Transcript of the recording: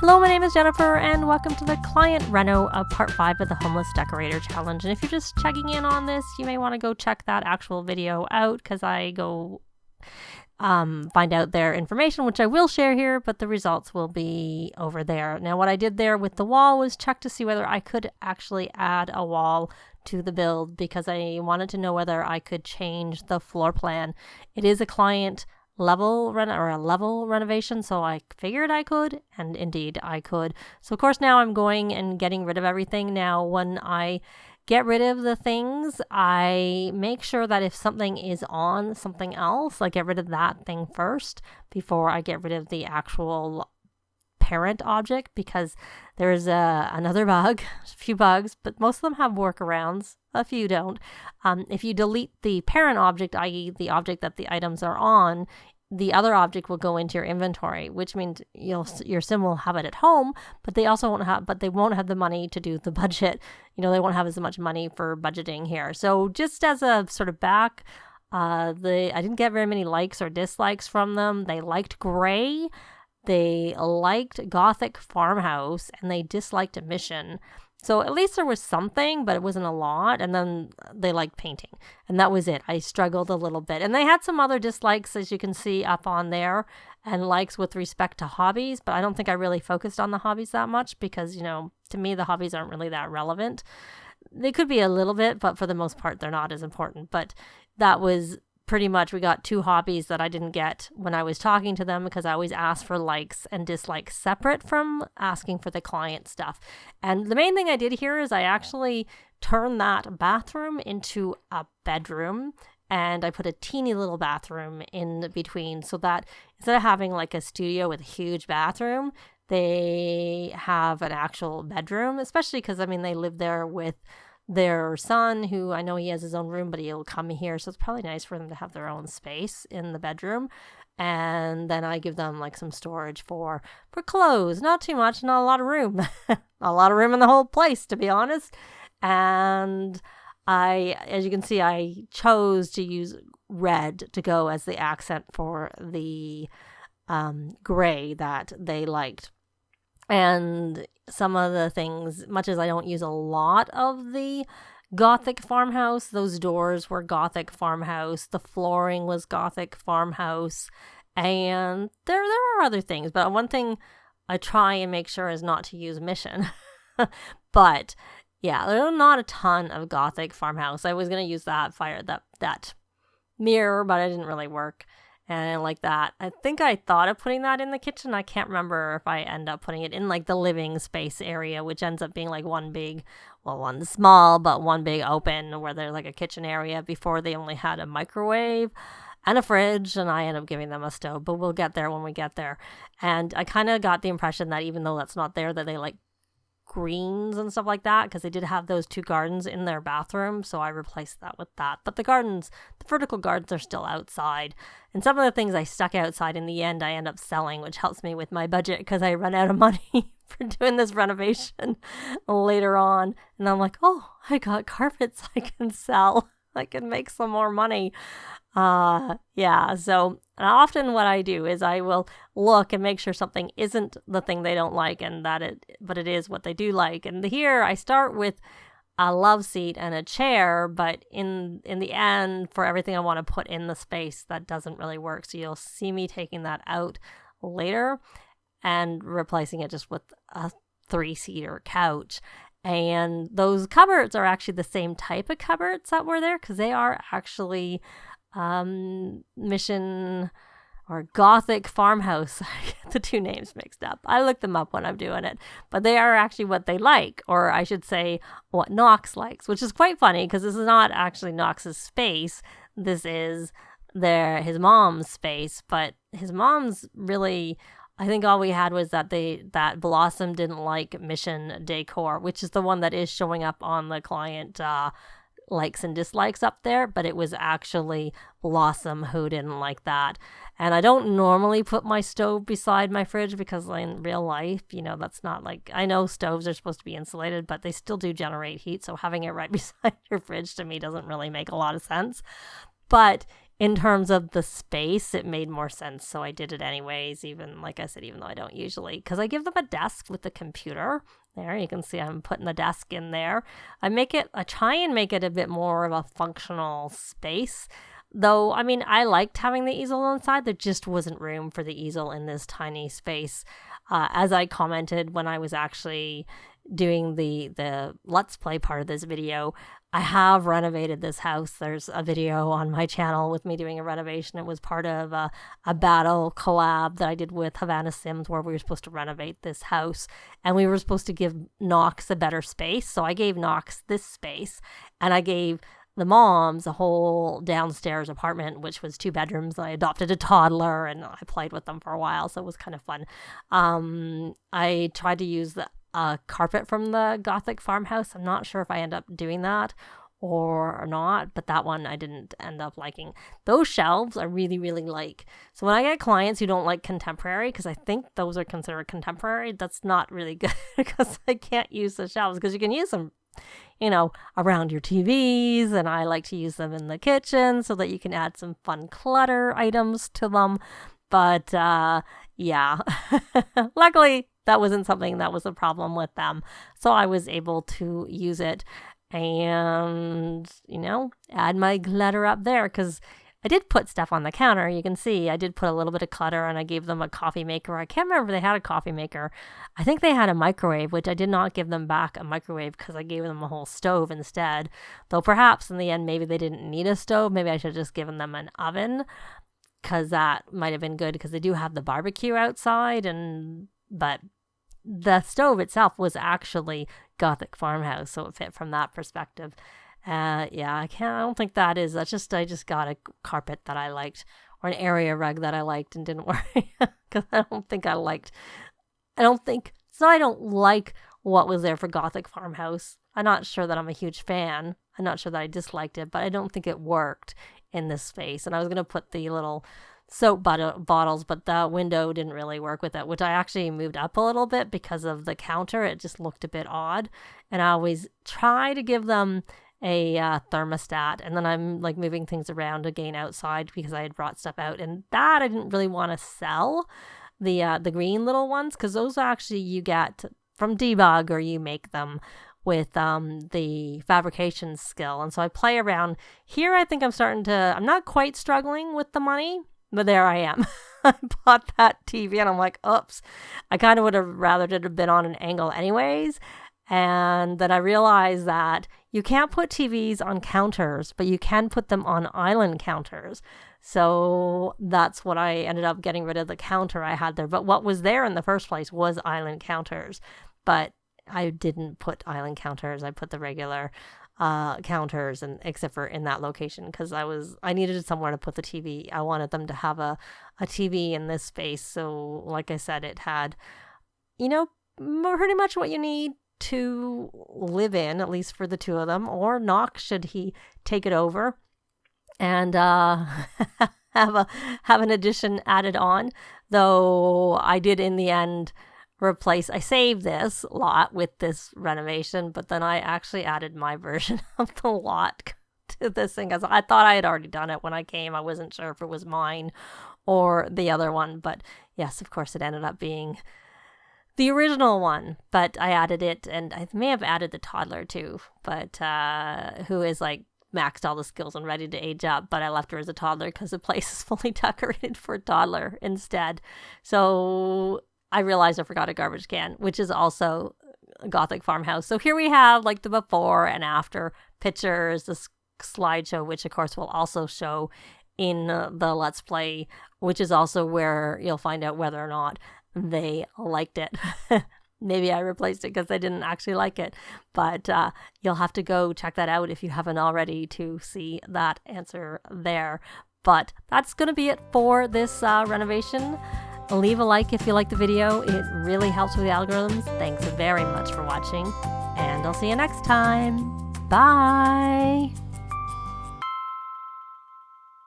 Hello, my name is Jennifer, and welcome to the client Reno of part 5 of the Homeless Decorator Challenge. And if you're just checking in on this, you may want to go check that actual video out, because I go find out their information, which I will share here, but the results will be over there. Now, what I did there with the wall was check to see whether I could actually add a wall to the build, because I wanted to know whether I could change the floor plan. It is a client level renovation, so I figured I could, and indeed I could. So of course now I'm going and getting rid of everything. Now when I get rid of the things, I make sure that if something is on something else, I get rid of that thing first before I get rid of the actual parent object, because there's another bug, a few bugs, but most of them have workarounds. A few don't. If you delete the parent object, i.e. the object that the items are on, the other object will go into your inventory, which means your sim will have it at home, but they won't have the money to do the budget. They won't have as much money for budgeting here. So just as a sort of back, I didn't get very many likes or dislikes from them. They liked gray, they liked Gothic farmhouse, and they disliked mission. So at least there was something, but it wasn't a lot. And then they liked painting, and that was it. I struggled a little bit. And they had some other dislikes, as you can see up on there, and likes with respect to hobbies. But I don't think I really focused on the hobbies that much, because, to me, the hobbies aren't really that relevant. They could be a little bit, but for the most part, they're not as important. But that was pretty much, we got 2 hobbies that I didn't get when I was talking to them, because I always ask for likes and dislikes separate from asking for the client stuff. And the main thing I did here is I actually turned that bathroom into a bedroom, and I put a teeny little bathroom in between, so that instead of having like a studio with a huge bathroom, they have an actual bedroom, especially because, they live there with their son, who I know he has his own room, but he'll come here, so it's probably nice for them to have their own space in the bedroom. And then I give them like some storage for clothes, not too much, not a lot of room. A lot of room in the whole place, to be honest. And as you can see, I chose to use red to go as the accent for the gray that they liked. And some of the things, much as I don't use a lot of the Gothic farmhouse, those doors were Gothic farmhouse, the flooring was Gothic farmhouse, and there are other things. But one thing I try and make sure is not to use mission. But yeah, there are not a ton of Gothic farmhouse. I was going to use that mirror, but it didn't really work. And I didn't like that. I think I thought of putting that in the kitchen. I can't remember if I end up putting it in like the living space area, which ends up being like one small, but one big open, where there's like a kitchen area. Before, they only had a microwave and a fridge, and I end up giving them a stove, but we'll get there when we get there. And I kind of got the impression that even though that's not there, that they like greens and stuff like that, because they did have those 2 gardens in their bathroom, so I replaced that with that. But the vertical gardens are still outside, and some of the things I stuck outside in the end I end up selling, which helps me with my budget, because I run out of money for doing this renovation later on, and I'm like, oh, I got carpets I can sell. I can make some more money. So often what I do is I will look and make sure something isn't the thing they don't like, but it is what they do like. And here I start with a love seat and a chair, but in the end, for everything I want to put in the space, that doesn't really work. So you'll see me taking that out later and replacing it just with a 3-seater couch. And those cupboards are actually the same type of cupboards that were there, because they are actually mission or Gothic farmhouse. I get the 2 names mixed up. I look them up when I'm doing it, but they are actually what they like, or I should say what Knox likes, which is quite funny, because this is not actually Knox's space. This is his mom's space, but his mom's really, I think all we had was that Blossom didn't like mission decor, which is the one that is showing up on the client likes and dislikes up there, but it was actually Blossom who didn't like that. And I don't normally put my stove beside my fridge, because in real life, that's not like, I know stoves are supposed to be insulated, but they still do generate heat, so having it right beside your fridge to me doesn't really make a lot of sense. But in terms of the space, it made more sense. So I did it anyways, even like I said, even though I don't usually, because I give them a desk with the computer. There, you can see I'm putting the desk in there. I try and make it a bit more of a functional space. Though, I mean, I liked having the easel inside. There just wasn't room for the easel in this tiny space. As I commented when I was actually doing the Let's Play part of this video, I have renovated this house. There's a video on my channel with me doing a renovation. It was part of a battle collab that I did with Havana Sims where we were supposed to renovate this house and we were supposed to give Knox a better space. So I gave Knox this space and I gave the moms a whole downstairs apartment, which was 2 bedrooms. I adopted a toddler and I played with them for a while. So it was kind of fun. I tried to use the carpet from the Gothic farmhouse. I'm not sure if I end up doing that or not, but that one I didn't end up liking. Those shelves I really, really like. So when I get clients who don't like contemporary, because I think those are considered contemporary, that's not really good because I can't use the shelves because you can use them, you know, around your TVs, and I like to use them in the kitchen so that you can add some fun clutter items to them. But yeah, luckily that wasn't something that was a problem with them. So I was able to use it and, you know, add my clutter up there because I did put stuff on the counter. You can see I did put a little bit of clutter and I gave them a coffee maker. I can't remember if they had a coffee maker. I think they had a microwave, which I did not give them back a microwave because I gave them a whole stove instead. Though perhaps in the end, maybe they didn't need a stove. Maybe I should have just given them an oven because that might have been good because they do have the barbecue outside. But the stove itself was actually Gothic farmhouse, so it fit from that perspective. Yeah, I don't think that is. I just got a carpet that I liked or an area rug that I liked and didn't worry because I don't like what was there for Gothic farmhouse. I'm not sure that I'm a huge fan. I'm not sure that I disliked it, but I don't think it worked in this space. And I was going to put the little soap bottles, but the window didn't really work with it, which I actually moved up a little bit because of the counter. It just looked a bit odd. And I always try to give them a thermostat, and then I'm like moving things around again outside because I had brought stuff out, and that I didn't really want to sell the green little ones because those actually you get from Debug or you make them with the fabrication skill. And so I play around here. I think I'm not quite struggling with the money, but there I am. I bought that TV and I'm like, oops, I kind of would have rather it have been on an angle anyways. And then I realized that you can't put TVs on counters, but you can put them on island counters. So that's what I ended up getting rid of the counter I had there. But what was there in the first place was island counters. But I didn't put island counters. I put the regular counters, and except for in that location because I needed somewhere to put the TV. I wanted them to have a TV in this space. So like I said, it had, you know, pretty much what you need to live in, at least for the two of them, or Knox should he take it over and have an addition added on. Though I did in the end I saved this lot with this renovation, but then I actually added my version of the lot to this thing because I thought I had already done it when I came. I wasn't sure if it was mine or the other one, but yes, of course it ended up being the original one, but I added it, and I may have added the toddler too, but who is like maxed all the skills and ready to age up, but I left her as a toddler because the place is fully decorated for a toddler instead. So I realized I forgot a garbage can, which is also a Gothic farmhouse. So here we have like the before and after pictures, this slideshow, which of course will also show in the Let's Play, which is also where you'll find out whether or not they liked it. Maybe I replaced it because they didn't actually like it, but you'll have to go check that out if you haven't already to see that answer there. But that's going to be it for this renovation. Leave a like if you like the video. It really helps with the algorithms. Thanks very much for watching, and I'll see you next time. Bye!